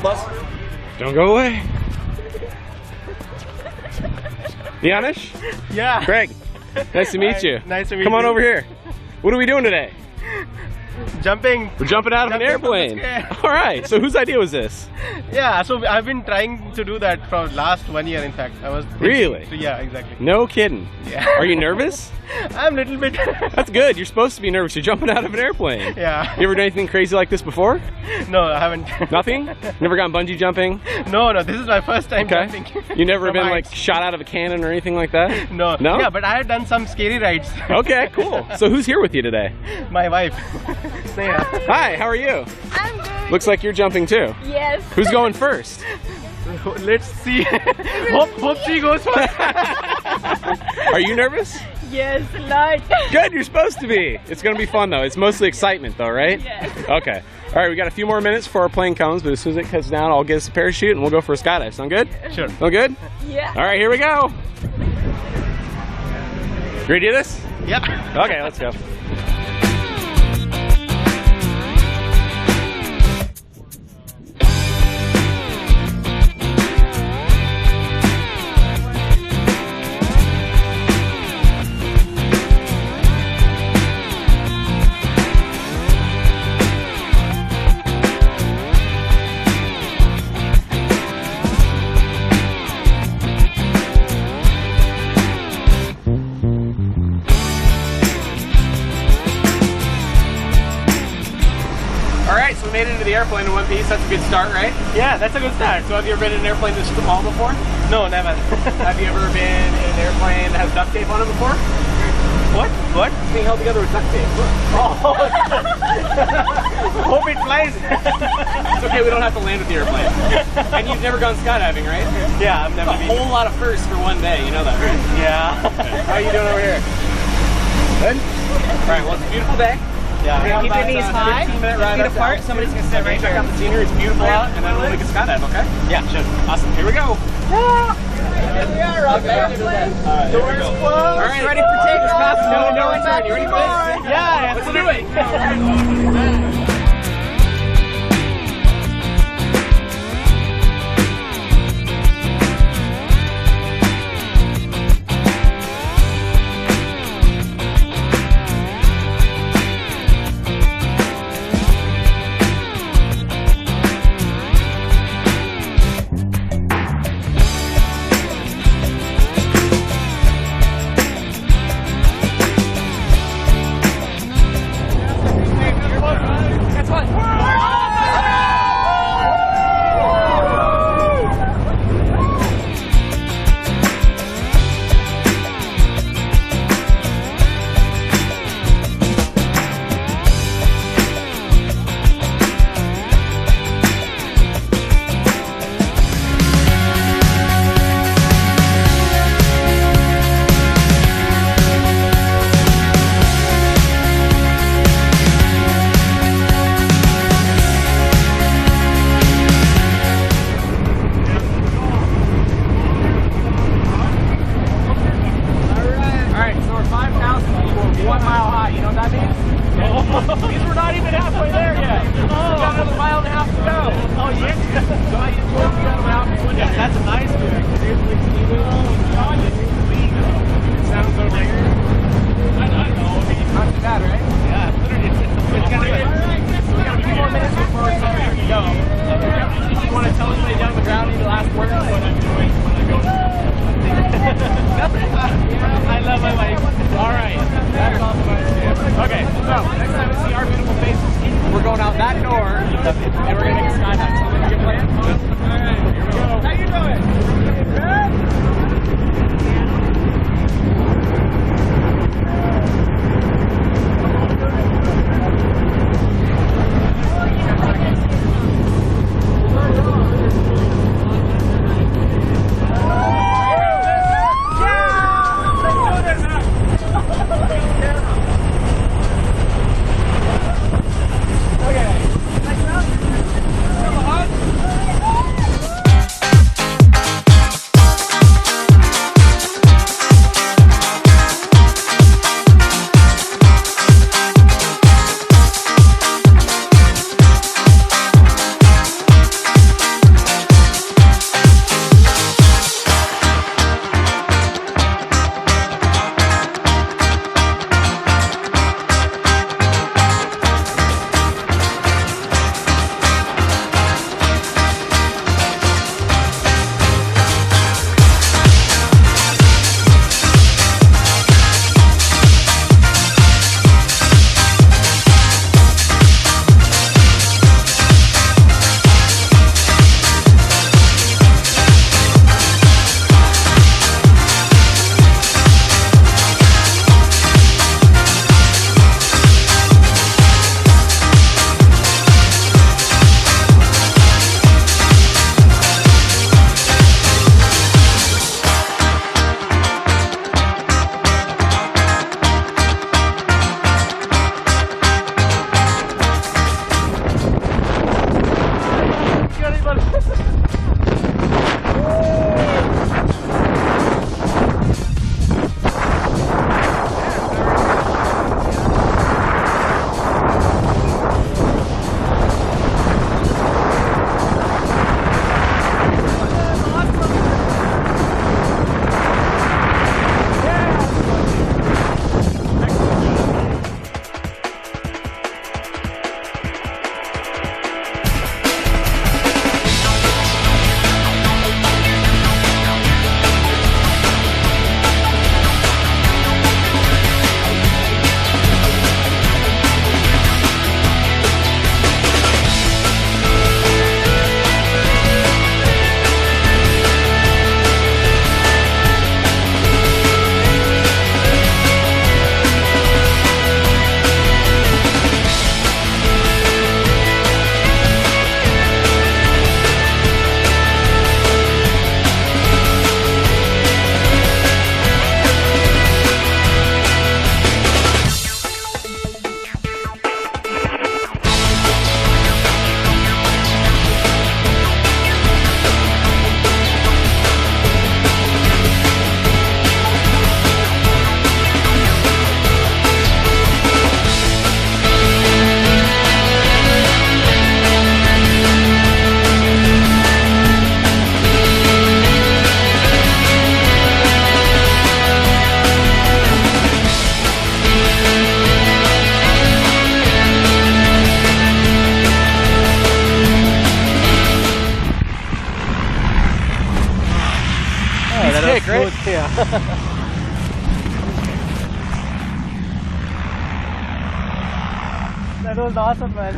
plus. Don't go away. Nayanish? Yeah. Craig, nice to meet you. Nice to meet you. Come on over here. What are we doing today? Jumping. We're jumping out of an airplane. All right. So whose idea was this? Yeah. So I've been trying to do that for last 1 year. In fact, I was. Really? Yeah. Exactly. No kidding. Yeah. Are you nervous? I'm a little bit. That's good. You're supposed to be nervous. You're jumping out of an airplane. Yeah. You ever done anything crazy like this before? No, I haven't. Nothing? Never gone bungee jumping? No. This is my first time jumping. You never From been heights. like shot out of a cannon or anything like that? No. No? Yeah, but I have done some scary rides. Okay, cool. So who's here with you today? My wife. Sneha. Hi, how are you? I'm good. Looks like you're jumping too. Yes. Who's going first? Let's see. hope she goes first. Are you nervous? Yes, a lot. Good, you're supposed to be. It's gonna be fun though. It's mostly excitement though, right? Yes. Okay. All right, we got a few more minutes before our plane comes, but as soon as it cuts down, I'll get us a parachute and we'll go for a skydive. Sound good? Sure. Sound good? Yeah. All right, here we go. You ready to do this? Yeah. Okay, let's go. Alright, so we made it into the airplane in one piece. That's a good start, right? Yeah, that's a good start. So have you ever been in an airplane that's small before? No, never. Have you ever been in an airplane that has duct tape on it before? What? What? It's being held together with duct tape. Look. Oh. Hope it flies. It's okay, we don't have to land with the airplane. And you've never gone skydiving, right? Yeah, I've never A been. whole lot of firsts for one day, you know that, right? Yeah. How are you doing over here? Good? Alright, well, it's a beautiful day. Yeah. Keep your knees high, 15-minute ride 6 feet apart. Somebody's gonna sit right Check here. out the scenery, it's beautiful out, and then we'll make a skydive, okay? Yeah, sure. Awesome, here we go. Here we are, on the airplane. Doors closed. Alright, Ready for takeoff. No, No it's back you ready for this? Yeah, Let's do it. right? Yeah. That was awesome, man.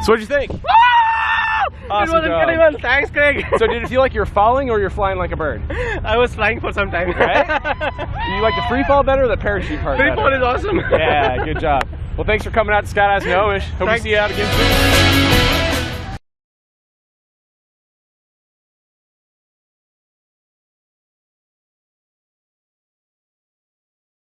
So what'd you think? It Awesome was job. incredible. Thanks, Craig. So did it feel like you're falling or you're flying like a bird? I was flying for some time. Right? Do you like the free fall better or the parachute part Free better? fall is awesome. Yeah, good job. Well, thanks for coming out to Skydive Snohomish. Hope we Thanks. see you out again soon.